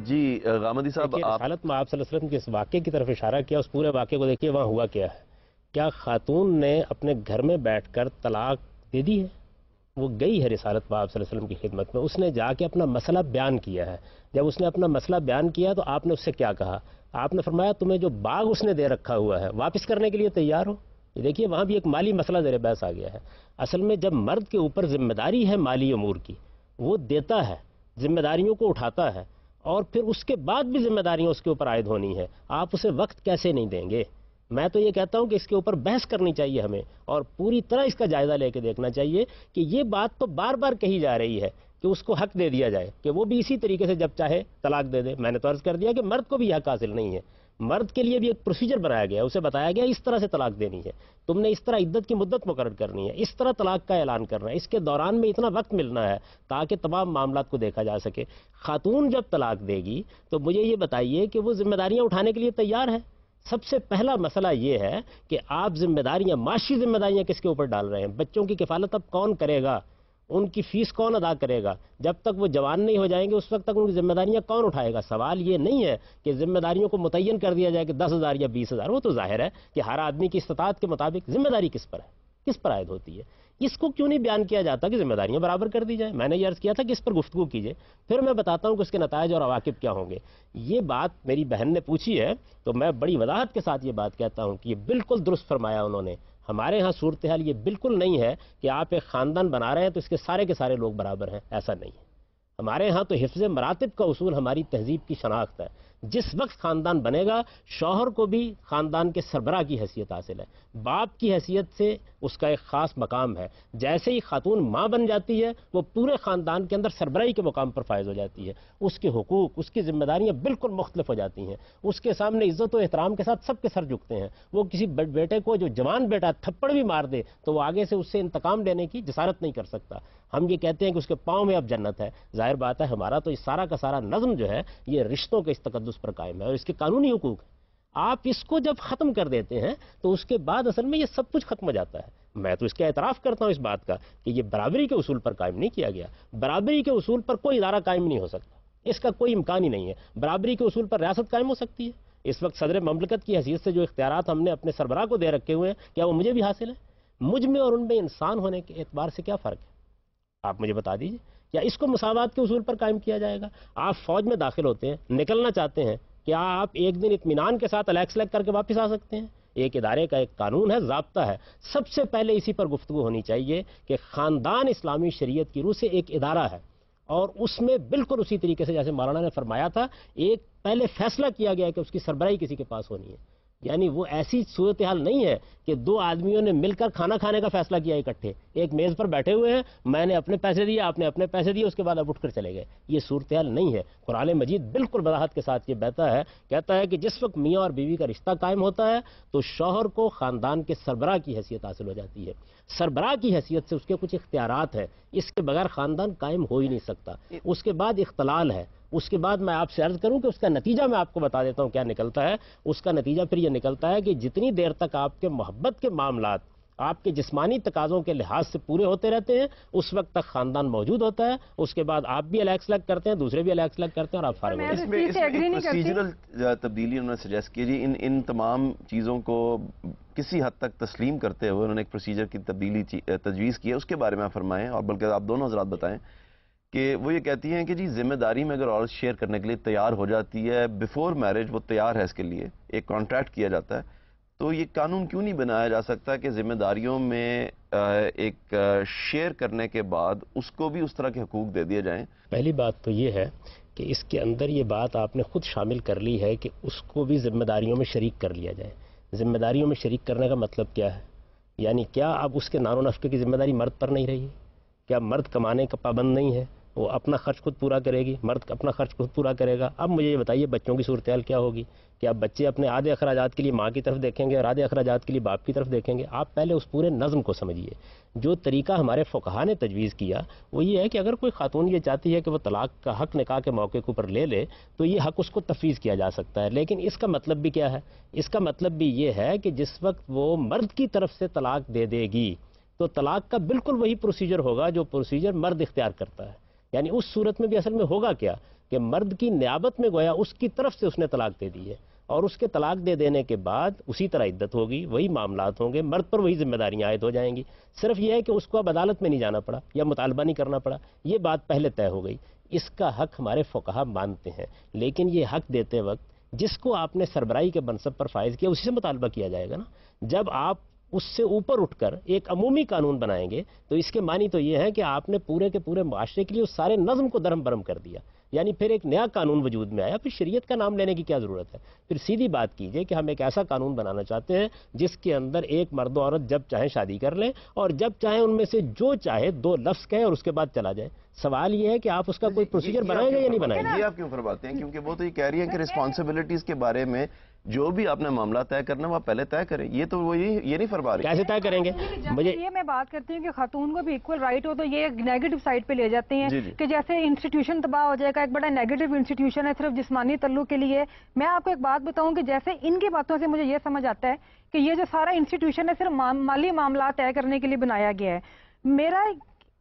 جی غامدی صاحب, رسالت مآب صلی اللہ علیہ وسلم کے اس واقعے کی طرف اشارہ کیا, اس پورے واقعے کو دیکھیے وہاں ہوا کیا ہے. کیا خاتون نے اپنے گھر میں بیٹھ کر طلاق دے دی ہے؟ وہ گئی ہے رسالت مآب صلی اللہ علیہ وسلم کی خدمت میں, اس نے جا کے اپنا مسئلہ بیان کیا ہے. جب اس نے اپنا مسئلہ بیان کیا تو آپ نے اس سے کیا کہا؟ آپ نے فرمایا تمہیں جو باغ اس نے دے رکھا ہوا ہے واپس کرنے کے لیے تیار ہو؟ یہ دیکھیے وہاں بھی ایک مالی مسئلہ زیر بحث آ گیا ہے. اصل میں جب مرد کے اوپر ذمہ داری ہے مالی امور کی, وہ دیتا ہے, ذمہ داریوں کو اٹھاتا ہے, اور پھر اس کے بعد بھی ذمہ داریاں اس کے اوپر عائد ہونی ہے, آپ اسے وقت کیسے نہیں دیں گے؟ میں تو یہ کہتا ہوں کہ اس کے اوپر بحث کرنی چاہیے ہمیں, اور پوری طرح اس کا جائزہ لے کے دیکھنا چاہیے کہ یہ بات تو بار بار کہی جا رہی ہے کہ اس کو حق دے دیا جائے کہ وہ بھی اسی طریقے سے جب چاہے طلاق دے دے. میں نے تو عرض کر دیا کہ مرد کو بھی یہ حق حاصل نہیں ہے. مرد کے لیے بھی ایک پروسیجر بنایا گیا, اسے بتایا گیا اس طرح سے طلاق دینی ہے, تم نے اس طرح عدت کی مدت مقرر کرنی ہے, اس طرح طلاق کا اعلان کرنا ہے, اس کے دوران میں اتنا وقت ملنا ہے تاکہ تمام معاملات کو دیکھا جا سکے. خاتون جب طلاق دے گی تو مجھے یہ بتائیے کہ وہ ذمہ داریاں اٹھانے کے لیے تیار ہے. سب سے پہلا مسئلہ یہ ہے کہ آپ ذمہ داریاں, معاشی ذمہ داریاں کس کے اوپر ڈال رہے ہیں. بچوں کی کفالت اب کون کرے گا, ان کی فیس کون ادا کرے گا, جب تک وہ جوان نہیں ہو جائیں گے اس وقت تک ان کی ذمہ داریاں کون اٹھائے گا. سوال یہ نہیں ہے کہ ذمہ داریوں کو متعین کر دیا جائے کہ 10,000 یا 20,000, وہ تو ظاہر ہے کہ ہر آدمی کی استطاعت کے مطابق ذمہ داری کس پر ہے, کس پر عائد ہوتی ہے. اس کو کیوں نہیں بیان کیا جاتا کہ ذمہ داریاں برابر کر دی جائیں. میں نے یہ عرض کیا تھا کہ اس پر گفتگو کیجئے, پھر میں بتاتا ہوں کہ اس کے نتائج اور عواقب کیا ہوں گے. یہ بات میری بہن نے پوچھی ہے تو میں بڑی وضاحت کے ساتھ یہ بات کہتا ہوں کہ یہ بالکل درست فرمایا انہوں نے. ہمارے ہاں صورتحال یہ بالکل نہیں ہے کہ آپ ایک خاندان بنا رہے ہیں تو اس کے سارے لوگ برابر ہیں, ایسا نہیں ہے. ہمارے ہاں تو حفظ مراتب کا اصول ہماری تہذیب کی شناخت ہے. جس وقت خاندان بنے گا شوہر کو بھی خاندان کے سربراہ کی حیثیت حاصل ہے, باپ کی حیثیت سے اس کا ایک خاص مقام ہے. جیسے ہی خاتون ماں بن جاتی ہے وہ پورے خاندان کے اندر سربراہی کے مقام پر فائز ہو جاتی ہے. اس کے حقوق, اس کی ذمہ داریاں بالکل مختلف ہو جاتی ہیں. اس کے سامنے عزت و احترام کے ساتھ سب کے سر جھکتے ہیں. وہ کسی بیٹے کو, جو جوان بیٹا تھپڑ بھی مار دے تو وہ آگے سے اس سے انتقام لینے کی جسارت نہیں کر سکتا. ہم یہ کہتے ہیں کہ اس کے پاؤں میں اب جنت ہے. ظاہر بات ہے ہمارا تو اس سارا کا سارا نظم جو ہے یہ رشتوں کے اس تقدس پر قائم ہے اور اس کے قانونی حقوق ہیں. آپ اس کو جب ختم کر دیتے ہیں تو اس کے بعد اصل میں یہ سب کچھ ختم ہو جاتا ہے. میں تو اس کا اعتراف کرتا ہوں اس بات کا کہ یہ برابری کے اصول پر قائم نہیں کیا گیا. برابری کے اصول پر کوئی ادارہ قائم نہیں ہو سکتا, اس کا کوئی امکان ہی نہیں ہے. برابری کے اصول پر ریاست قائم ہو سکتی ہے. اس وقت صدر مملکت کی حیثیت سے جو اختیارات ہم نے اپنے سربراہ کو دے رکھے ہوئے ہیں, کیا وہ مجھے بھی حاصل ہے؟ مجھ میں اور ان میں انسان ہونے کے اعتبار سے کیا فرق ہے, آپ مجھے بتا دیجیے. یا اس کو مساوات کے اصول پر قائم کیا جائے گا؟ آپ فوج میں داخل ہوتے ہیں, نکلنا چاہتے ہیں, کیا آپ ایک دن اطمینان کے ساتھ الیکس لیک کر کے واپس آ سکتے ہیں؟ ایک ادارے کا ایک قانون ہے, ضابطہ ہے. سب سے پہلے اسی پر گفتگو ہونی چاہیے کہ خاندان اسلامی شریعت کی روح سے ایک ادارہ ہے اور اس میں بالکل اسی طریقے سے جیسے مولانا نے فرمایا تھا, ایک پہلے فیصلہ کیا گیا کہ اس کی سربراہی کسی کے پاس ہونی ہے. یعنی وہ ایسی صورتحال نہیں ہے کہ دو آدمیوں نے مل کر کھانا کھانے کا فیصلہ کیا اکٹھے, ایک میز پر بیٹھے ہوئے ہیں, میں نے اپنے پیسے دیے, آپ نے اپنے پیسے دیے, اس کے بعد آپ اٹھ کر چلے گئے. یہ صورتحال نہیں ہے. قرآن مجید بالکل وضاحت کے ساتھ یہ کہتا ہے کہ جس وقت میاں اور بیوی کا رشتہ قائم ہوتا ہے تو شوہر کو خاندان کے سربراہ کی حیثیت حاصل ہو جاتی ہے. سربراہ کی حیثیت سے اس کے کچھ اختیارات ہیں, اس کے بغیر خاندان قائم ہو ہی نہیں سکتا. اس کے بعد اختلال ہے. اس کے بعد میں آپ سے عرض کروں کہ اس کا نتیجہ میں آپ کو بتا دیتا ہوں کیا نکلتا ہے. اس کا نتیجہ پھر یہ نکلتا ہے کہ جتنی دیر تک آپ کے محبت کے معاملات آپ کے جسمانی تقاضوں کے لحاظ سے پورے ہوتے رہتے ہیں اس وقت تک خاندان موجود ہوتا ہے. اس کے بعد آپ بھی الیکس لیک کرتے ہیں, دوسرے بھی الیکس لیک کرتے ہیں اور آپ فارغ ہوتے ہیں. اس میں پروسیجرل تبدیلی انہوں نے سجیسٹ کی جی. ان تمام چیزوں کو کسی حد تک تسلیم کرتے ہوئے انہوں نے ایک پروسیجر کی تبدیلی تجویز کی ہے, اس کے بارے میں آپ فرمائیں, اور بلکہ آپ دونوں حضرات بتائیں کہ وہ یہ کہتی ہیں کہ جی ذمہ داری میں اگر عورت شیئر کرنے کے لیے تیار ہو جاتی ہے, بیفور میرج وہ تیار ہے اس کے لیے, ایک کانٹریکٹ کیا جاتا ہے, تو یہ قانون کیوں نہیں بنایا جا سکتا کہ ذمہ داریوں میں ایک شیئر کرنے کے بعد اس کو بھی اس طرح کے حقوق دے دیے جائیں؟ پہلی بات تو یہ ہے کہ اس کے اندر یہ بات آپ نے خود شامل کر لی ہے کہ اس کو بھی ذمہ داریوں میں شریک کر لیا جائے. ذمہ داریوں میں شریک کرنے کا مطلب کیا ہے؟ یعنی کیا اب اس کے نان و نفقے کی ذمہ داری مرد پر نہیں رہی؟ کیا مرد کمانے کا پابند نہیں ہے؟ وہ اپنا خرچ خود پورا کرے گی, مرد اپنا خرچ خود پورا کرے گا. اب مجھے یہ بتائیے بچوں کی صورتحال کیا ہوگی؟ کیا بچے اپنے آدھے اخراجات کے لیے ماں کی طرف دیکھیں گے اور آدھے اخراجات کے لیے باپ کی طرف دیکھیں گے؟ آپ پہلے اس پورے نظم کو سمجھیے. جو طریقہ ہمارے فقہا نے تجویز کیا وہ یہ ہے کہ اگر کوئی خاتون یہ چاہتی ہے کہ وہ طلاق کا حق نکاح کے موقع کے اوپر لے لے تو یہ حق اس کو تفویض کیا جا سکتا ہے. لیکن اس کا مطلب بھی کیا ہے؟ اس کا مطلب بھی یہ ہے کہ جس وقت وہ مرد کی طرف سے طلاق دے دے گی تو طلاق کا بالکل وہی پروسیجر ہوگا جو پروسیجر مرد اختیار کرتا ہے. یعنی اس صورت میں بھی اصل میں ہوگا کیا کہ مرد کی نیابت میں گویا اس کی طرف سے اس نے طلاق دے دی ہے اور اس کے طلاق دے دینے کے بعد اسی طرح عدت ہوگی, وہی معاملات ہوں گے, مرد پر وہی ذمہ داریاں عائد ہو جائیں گی. صرف یہ ہے کہ اس کو اب عدالت میں نہیں جانا پڑا یا مطالبہ نہیں کرنا پڑا, یہ بات پہلے طے ہو گئی. اس کا حق ہمارے فقہا مانتے ہیں, لیکن یہ حق دیتے وقت جس کو آپ نے سربراہی کے منصب پر فائز کیا اسی سے مطالبہ کیا جائے گا نا. جب آپ اس سے اوپر اٹھ کر ایک عمومی قانون بنائیں گے تو اس کے معنی تو یہ ہے کہ آپ نے پورے کے پورے معاشرے کے لیے اس سارے نظم کو درہم برہم کر دیا. یعنی پھر ایک نیا قانون وجود میں آیا, پھر شریعت کا نام لینے کی کیا ضرورت ہے؟ پھر سیدھی بات کیجئے کہ ہم ایک ایسا قانون بنانا چاہتے ہیں جس کے اندر ایک مرد و عورت جب چاہیں شادی کر لیں اور جب چاہیں ان میں سے جو چاہے دو لفظ کہیں اور اس کے بعد چلا جائے. سوال یہ ہے کہ آپ اس کا کوئی پروسیجر بنائیں گے یا نہیں بنائیں گے؟ یہ آپ کیوں فرماتے ہیں؟ کیونکہ وہ تو یہ کہہ رہی ہیں کہ رسپانسبلٹیز کے بارے میں جو بھی آپ نے معاملہ طے کرنا وہ آپ پہلے طے کریں. یہ تو وہ یہ نہیں فرما رہی. کیسے طے کریں گے؟ مجھے یہ میں بات کرتی ہوں کہ خاتون کو بھی ایکول رائٹ ہو تو یہ نیگیٹو سائڈ پہ لے جاتے ہیں کہ جیسے انسٹیٹیوشن تباہ ہو جائے گا, ایک بڑا نیگیٹو انسٹیٹیوشن ہے صرف جسمانی تعلق کے لیے. میں آپ کو ایک بات بتاؤں کہ جیسے ان کی باتوں سے مجھے یہ سمجھ آتا ہے کہ یہ جو سارا انسٹیٹیوشن ہے صرف مالی معاملات طے کرنے کے لیے بنایا گیا ہے. میرا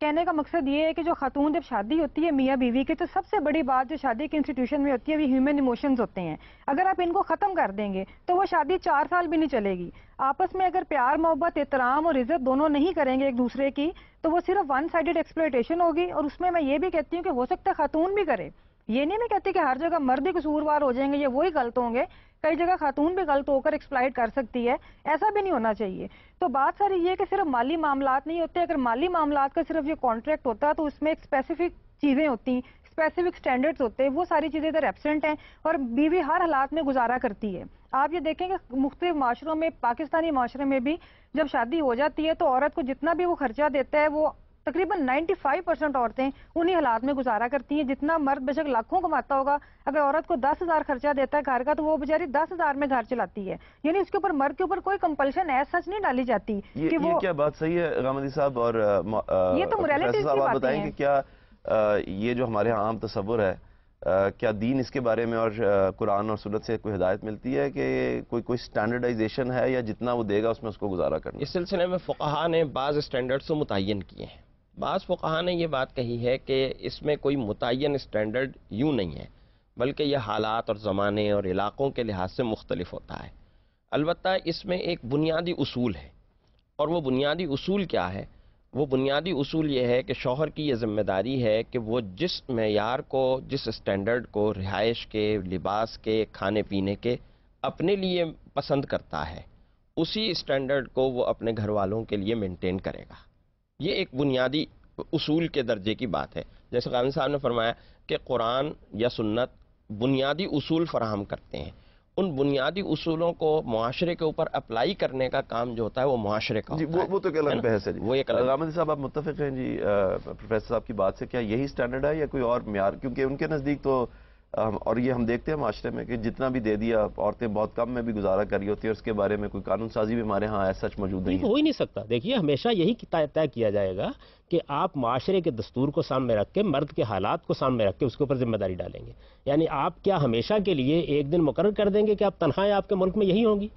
کہنے کا مقصد یہ ہے کہ جو خاتون جب شادی ہوتی ہے میاں بیوی کی, تو سب سے بڑی بات جو شادی کے انسٹیٹیوشن میں ہوتی ہے وہ ہیومن ایموشنز ہوتے ہیں. اگر آپ ان کو ختم کر دیں گے تو وہ شادی 4 سال بھی نہیں چلے گی. آپس میں اگر پیار محبت احترام اور عزت دونوں نہیں کریں گے ایک دوسرے کی تو وہ صرف ون سائیڈڈ ایکسپلوئٹیشن ہوگی. اور اس میں یہ بھی کہتی ہوں کہ ہو سکتا ہے خاتون بھی کرے, یہ نہیں میں کہتی کہ ہر جگہ مرد ہی قصوروار ہو جائیں گے یا وہی غلط ہوں گے, کئی جگہ خاتون بھی غلط ہو کر ایکسپلائٹ کر سکتی ہے, ایسا بھی نہیں ہونا چاہیے. تو بات ساری یہ کہ صرف مالی معاملات نہیں ہوتے. اگر مالی معاملات کا صرف یہ کانٹریکٹ ہوتا تو اس میں ایک اسپیسیفک چیزیں ہوتی, اسپیسیفک سٹینڈرڈز ہوتے, وہ ساری چیزیں ادھر ایبسنٹ ہیں اور بیوی ہر حالات میں گزارا کرتی ہے. آپ یہ دیکھیں کہ مختلف معاشروں میں, پاکستانی معاشرے میں بھی جب شادی ہو جاتی ہے تو عورت کو جتنا بھی وہ خرچہ دیتا ہے وہ تقریباً 95% عورتیں انہی حالات میں گزارا کرتی ہیں. جتنا مرد بے شک لاکھوں کماتا ہوگا, اگر عورت کو 10,000 خرچہ دیتا ہے گھر کا تو وہ بیچاری 10,000 میں گھر چلاتی ہے. یعنی اس کے اوپر مرد کے اوپر کوئی کمپلشن ایز سچ نہیں ڈالی جاتی کہ وہ. یہ کیا بات صحیح ہے غامدی صاحب؟ اور یہ تو موریلٹیز کی آپ باتیں بتائیں کہ کیا یہ جو ہمارے ہاں عام تصور ہے, کیا دین اس کے بارے میں اور قرآن اور سنت سے کوئی ہدایت ملتی ہے کہ کوئی سٹینڈرڈائزیشن ہے یا جتنا وہ دے گا اس میں اس کو گزارا کرنا؟ اس سلسلے میں فقہاء نے بعض اسٹینڈرڈز کو متعین کیے ہیں. بعض فقہاء نے یہ بات کہی ہے کہ اس میں کوئی متعین اسٹینڈرڈ یوں نہیں ہے, بلکہ یہ حالات اور زمانے اور علاقوں کے لحاظ سے مختلف ہوتا ہے. البتہ اس میں ایک بنیادی اصول ہے, اور وہ بنیادی اصول کیا ہے؟ وہ بنیادی اصول یہ ہے کہ شوہر کی یہ ذمہ داری ہے کہ وہ جس معیار کو, جس اسٹینڈرڈ کو رہائش کے, لباس کے, کھانے پینے کے اپنے لیے پسند کرتا ہے, اسی اسٹینڈرڈ کو وہ اپنے گھر والوں کے لیے مینٹین کرے گا. یہ ایک بنیادی اصول کے درجے کی بات ہے. جیسے غامدی صاحب نے فرمایا کہ قرآن یا سنت بنیادی اصول فراہم کرتے ہیں, ان بنیادی اصولوں کو معاشرے کے اوپر اپلائی کرنے کا کام جو ہوتا ہے وہ معاشرے کا ہوتا ہے. وہ تو ایک الگ بحث ہے. وہ ایک الگ. غامدی صاحب آپ متفق ہیں جی پروفیسر صاحب کی بات سے؟ کیا یہی اسٹینڈرڈ ہے یا کوئی اور معیار؟ کیونکہ ان کے نزدیک تو اور یہ ہم دیکھتے ہیں معاشرے میں کہ جتنا بھی دے دیا عورتیں بہت کم میں بھی گزارا کر رہی ہوتی ہے, اور اس کے بارے میں کوئی قانون سازی بھی ہمارے ہاں ایسا سچ موجود نہیں ہے. ہو ہی نہیں سکتا. دیکھیے ہمیشہ یہی طے کیا جائے گا کہ آپ معاشرے کے دستور کو سامنے رکھ کے, مرد کے حالات کو سامنے رکھ کے اس کے اوپر ذمہ داری ڈالیں گے. یعنی آپ کیا ہمیشہ کے لیے ایک دن مقرر کر دیں گے کہ آپ تنخواہیں آپ کے ملک میں یہی ہوں گی؟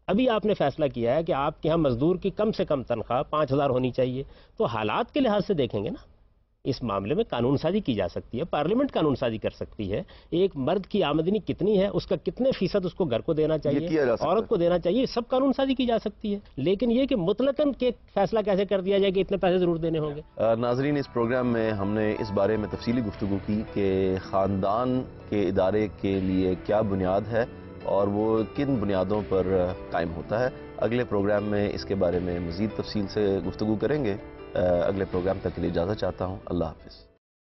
ابھی آپ نے فیصلہ کیا ہے کہ آپ کے یہاں مزدور کی کم سے کم تنخواہ 5,000 ہونی چاہیے, تو حالات کے لحاظ سے دیکھیں گے نا. اس معاملے میں قانون سازی کی جا سکتی ہے, پارلیمنٹ قانون سازی کر سکتی ہے. ایک مرد کی آمدنی کتنی ہے, اس کا کتنے فیصد اس کو گھر کو دینا چاہیے, عورت کو دینا چاہیے, سب قانون سازی کی جا سکتی ہے. لیکن یہ کہ مطلقاً کہ فیصلہ کیسے کر دیا جائے کہ اتنے پیسے ضرور دینے ہوں گے. ناظرین, اس پروگرام میں ہم نے اس بارے میں تفصیلی گفتگو کی کہ خاندان کے ادارے کے لیے کیا بنیاد ہے اور وہ کن بنیادوں پر قائم ہوتا ہے. اگلے پروگرام میں اس کے بارے میں مزید تفصیل سے گفتگو کریں گے. اگلے پروگرام تک کے لیے اجازت چاہتا ہوں. اللہ حافظ.